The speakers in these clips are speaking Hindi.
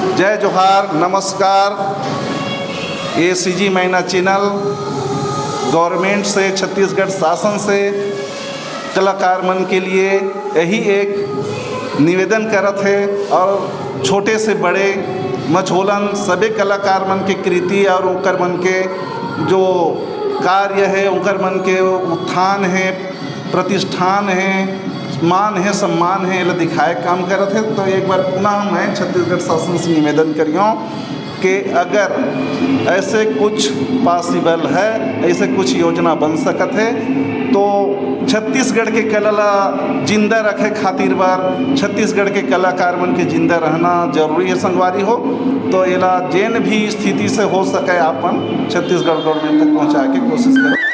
जय जोहार, नमस्कार। ये सीजी मैना चैनल गवर्नमेंट से, छत्तीसगढ़ शासन से कलाकार मन के लिए यही एक निवेदन करत है और छोटे से बड़े मझोलन सभी कलाकार मन के कृति और उनकर मन के जो कार्य है, उनकर मन के उत्थान है, प्रतिष्ठान है, मान है, सम्मान है, ये दिखाए काम करत है। तो एक बार पुनः मैं छत्तीसगढ़ शासन से निवेदन करियों कि अगर ऐसे कुछ पॉसिबल है, ऐसे कुछ योजना बन सकत है तो छत्तीसगढ़ के कला ला जिंदा रखे खातिर बार छत्तीसगढ़ के कलाकार मन के जिंदा रहना जरूरी है संगवारी हो। तो एला जेन भी स्थिति से हो सके आपन छत्तीसगढ़ गवर्नमेंट तक पहुँचा के कोशिश करें।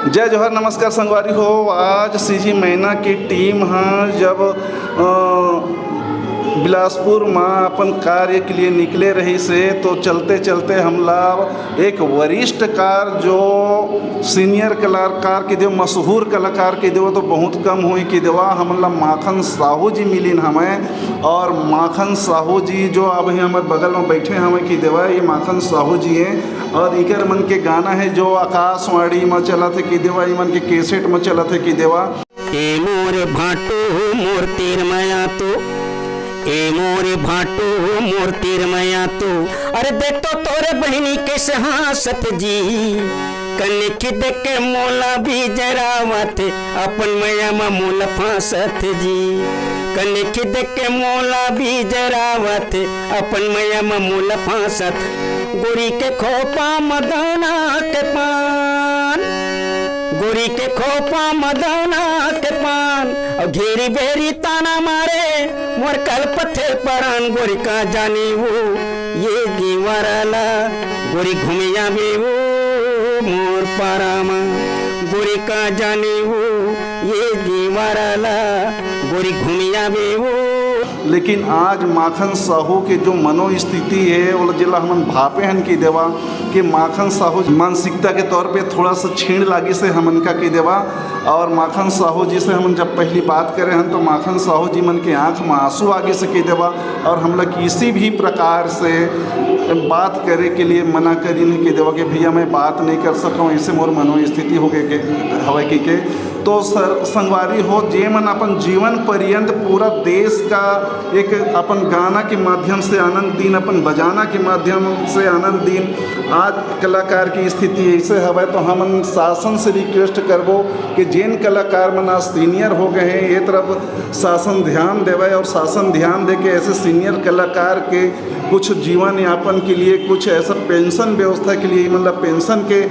जय जोहर, नमस्कार संगवारी हो। आज सीजी मैना की टीम हाँ जब बिलासपुर में अपन कार्य के लिए निकले रही से तो चलते चलते हमला एक वरिष्ठ कार जो सीनियर कलाकार के देव, मशहूर कलाकार के देव तो बहुत कम हुई कि देवा हमला माखन साहू जी मिलीन हमें। और माखन साहू जी जो अभी हमारे बगल में बैठे हमें कि देवा ये माखन साहू जी हैं और इकर मन के गाना है जो आकाशवाणी में चला थे कि देवा, ये मन के कैसेट में चला थे कि देवा ए मोरे भाटो मोर तीर माया तो, ए मोरे भाटो मोर तीर माया तो, अरे देख तो तोरे बहनी के सहासत जी, कन्ने खिद के मोला भी जरावत अपन मैया में मोला फांसत जी, कन्ने खिद के मोला भी जरावत अपन मैया में मोला फांसत, गोरी के खोपा मदौना के पान, गोरी के खोपा मदौना के पान, और घेरी बेरी ताना मारे मोर कल पत्थर परान, गोरी का जानी वो ये दीवाराला, गोरी घूमिया भी वो मोर पारामा, गोरी का जानी वो ये दीवाराला, गोरी घूमिया भी वो। लेकिन आज माखन साहू के जो मनोस्थिति है वो जिला हम भापे हन की देवा कि माखन साहू मानसिकता के तौर पे थोड़ा सा छीण लागी से हमन का की देवा। और माखन साहू जी से हम जब पहली बात करे हैं तो माखन साहू जी मन के आँख में आंसू आगे से की देवा और हम लोग किसी भी प्रकार से बात करे के लिए मना करी नहीं कि देवा कि भैया मैं बात नहीं कर सकूँ, ऐसे मोर मनोस्थिति हो गए हवा की के। तो संगवारी हो जे मन अपन जीवन पर्यंत पूरा देश का एक अपन गाना के माध्यम से आनंद दिन, अपन बजाना के माध्यम से आनंद दिन। आज कलाकार की स्थिति ऐसे हवा तो हम शासन से रिक्वेस्ट करबो कि जेन कलाकार मन आज सीनियर हो गए हैं ये तरफ शासन ध्यान देवे और शासन ध्यान दे के ऐसे सीनियर कलाकार के कुछ जीवन यापन के लिए कुछ ऐसा पेंशन व्यवस्था के लिए मतलब पेंशन के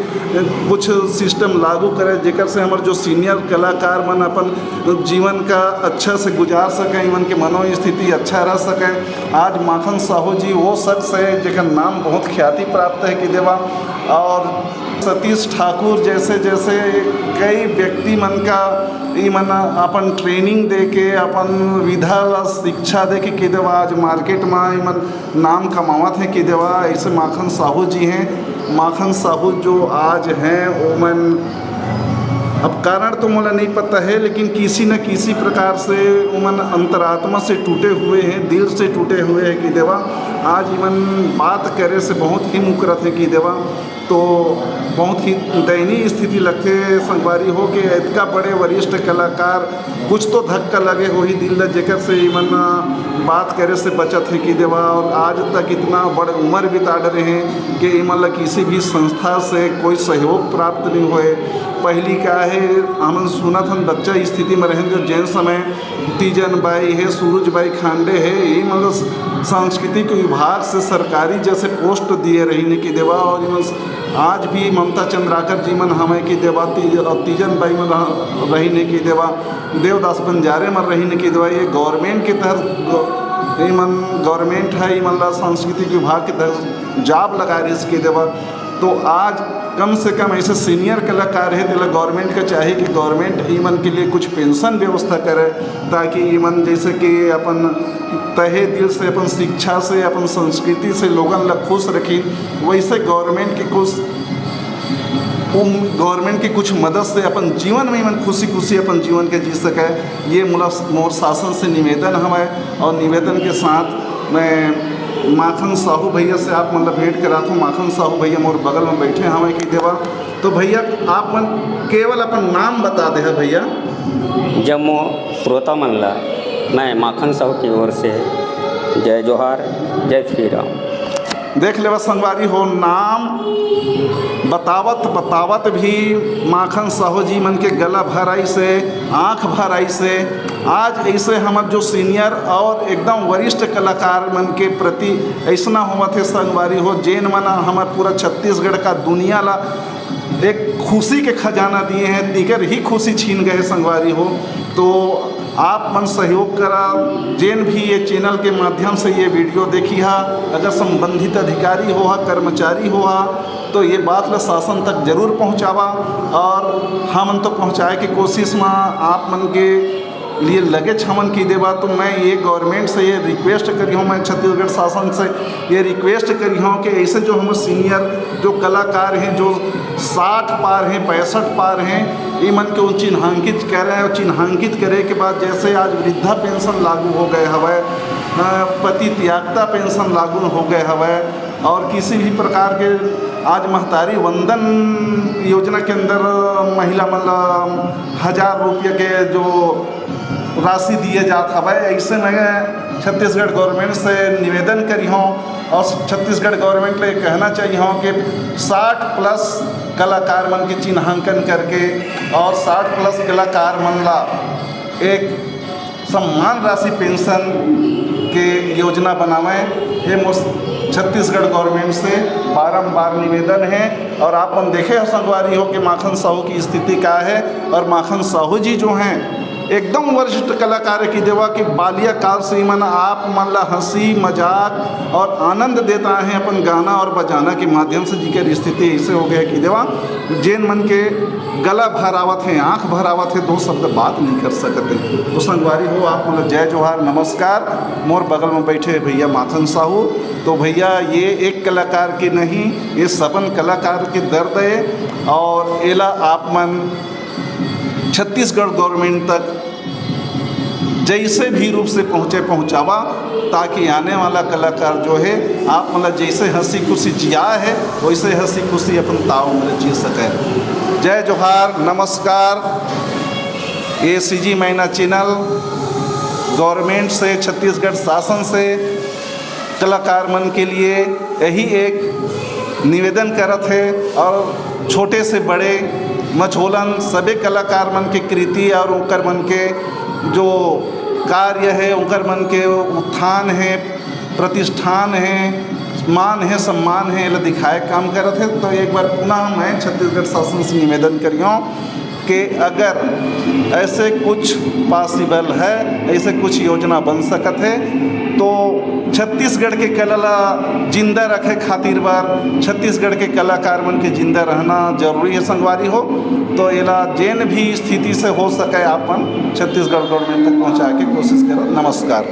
कुछ सिस्टम लागू करे जेकर से हमारे जो सीनियर कलाकार मन अपन जीवन का अच्छा से गुजार सकें, इवन के मनोस्थिति अच्छा रह सके। आज माखन साहू जी वो शख्स है जेकर नाम बहुत ख्याति प्राप्त है कि देवा और सतीश ठाकुर जैसे जैसे कई व्यक्ति मन का मन अपन ट्रेनिंग दे के अपन विधा ला शिक्षा दे के देवा आज मार्केट में मन नाम कमावत है कि देवा ऐसे माखन साहू जी हैं। माखन साहू जो आज हैं वो मन अब कारण तो मुझे नहीं पता है लेकिन किसी न किसी प्रकार से उमन अंतरात्मा से टूटे हुए हैं, दिल से टूटे हुए हैं कि देवा आज इवन बात करे से बहुत ही मुकरत है कि देवा। तो बहुत ही दयनीय स्थिति लगते संगवारी हो कि इतना बड़े वरिष्ठ कलाकार कुछ तो धक्का लगे हो ही दिल जेकर से इवन बात करे से बचत है कि देवा। और आज तक इतना बड़े उम्र बिता रहे हैं कि मतलब किसी भी संस्था से कोई सहयोग प्राप्त नहीं हुए। पहली क्या है हम सुना था बच्चा स्थिति में रहें जो जैन समय तीजन बाई है, सूरज बाई खांडे है, यही मतलब सांस्कृतिक विभाग से सरकारी जैसे पोस्ट दिए रही कि देवा। और आज भी ममता चंद्राकर जी मन हमें कि देवा तीजन बाई में रही ने कि देवा, देवदास बंजारे में रही ने कि देवा। ये गवर्नमेंट के तहत मन गवर्नमेंट है मतलब सांस्कृतिक विभाग के तहत जॉब लगा रही इसके देवा। तो आज कम से कम ऐसे सीनियर कलाकार है तो गवर्नमेंट का चाहिए कि गवर्नमेंट ईमन के लिए कुछ पेंशन व्यवस्था करे ताकि ईमन जैसे कि अपन तहे दिल से अपन शिक्षा से अपन संस्कृति से लोगन ला खुश रखी। वैसे गवर्नमेंट की कुछ गवर्नमेंट की कुछ मदद से अपन जीवन में मन खुशी खुशी अपन जीवन के जी सके, ये मोर शासन से निवेदन हमें। और निवेदन के साथ मैं माखन साहू भैया से आप मतलब भेंट करा था। माखन साहू भैया मोर बगल में बैठे हमें कि देवा। तो भैया आप मन केवल अपन नाम बता दे है भैया। जब मो श्रोता मन ला मैं माखन साहू की ओर से जय जोहार, जय श्री राम। देख ले बस संगवारी हो, नाम बतावत भी माखन साहू जी मन के गला भर आई से, आँख भर आई से। आज ऐसे हमार जो सीनियर और एकदम वरिष्ठ कलाकार मन के प्रति ऐसा हुआ थे संगवारी हो, जेन मना हमार पूरा छत्तीसगढ़ का दुनिया ला एक खुशी के खजाना दिए हैं, दिगर ही खुशी छीन गए संगवारी हो। तो आप मन सहयोग करा, जेन भी ये चैनल के माध्यम से ये वीडियो देखी हा, अगर संबंधित अधिकारी हो, कर्मचारी हो, तो ये बात ला शासन तक जरूर पहुंचावा। और हमन तो पहुंचाए की कोशिश में आप मन के लिए लगे छमन की देवा। तो मैं ये गवर्नमेंट से ये रिक्वेस्ट करी हूँ, मैं छत्तीसगढ़ शासन से ये रिक्वेस्ट करी हूँ कि ऐसे जो हम सीनियर जो कलाकार हैं, जो 60 पार हैं, 65 पार हैं, ये मन के चिन्हांकित करें। और चिन्हांकित करे के बाद जैसे आज वृद्धा पेंशन लागू हो गए हवे, पति त्यागता पेंशन लागू हो गए हवे, और किसी भी प्रकार के आज महतारी वंदन योजना के अंदर महिला मतलब 1000 रुपये के जो राशि दिए जात हवे। ऐसे मैं छत्तीसगढ़ गवर्नमेंट से निवेदन करी हूँ और छत्तीसगढ़ गवर्नमेंट ले कहना चाहिए हूँ कि 60+ कलाकार मन के चिन्हांकन करके और 60+ कलाकार मन ला एक सम्मान राशि पेंशन के योजना बनावें। ये छत्तीसगढ़ गवर्नमेंट से बारंबार निवेदन है। और आप मन देखे हो संगवारी हो कि माखन साहू की स्थिति क्या है। और माखन साहू जी जो हैं एकदम वरिष्ठ कलाकार की देवा कि बालिया काल से मन आप मन ला हंसी मजाक और आनंद देता है अपन गाना और बजाना के माध्यम से। जी के स्थिति ऐसे हो गया कि देवा जेन मन के गला भरावत है, आँख भरावत है, 2 शब्द बात नहीं कर सकते। तो संगवारी हो आप मतलब जय जोहार, नमस्कार। मोर बगल में बैठे भैया माखन साहू। तो भैया ये एक कलाकार के नहीं, ये सबन कलाकार के दर्द है। और एला आप मन छत्तीसगढ़ गवर्नमेंट तक जैसे भी रूप से पहुंचावा, ताकि आने वाला कलाकार जो है आप मतलब जैसे हंसी खुशी जिया है वैसे हंसी खुशी अपन ताव में जी सके। जय जोहार, नमस्कार। ACG मैना चैनल गवर्नमेंट से, छत्तीसगढ़ शासन से कलाकार मन के लिए यही एक निवेदन करत है। और छोटे से बड़े मझोलन सभी कलाकार मन के कृति और उनकर मन के जो कार्य है, उनकर मन के उत्थान है, प्रतिष्ठान है, मान है, सम्मान है, ये दिखाए काम करत है। तो एक बार पुनः मैं छत्तीसगढ़ शासन से निवेदन करियों कि अगर ऐसे कुछ पॉसिबल है, ऐसे कुछ योजना बन सकत है, तो छत्तीसगढ़ के कला ला जिंदा रखे खातिर बार छत्तीसगढ़ के कलाकार मन के जिंदा रहना जरूरी है संगवारी हो। तो एला जेन भी स्थिति से हो सके आपन छत्तीसगढ़ गवर्नमेंट तक पहुँचाए के कोशिश करो। नमस्कार।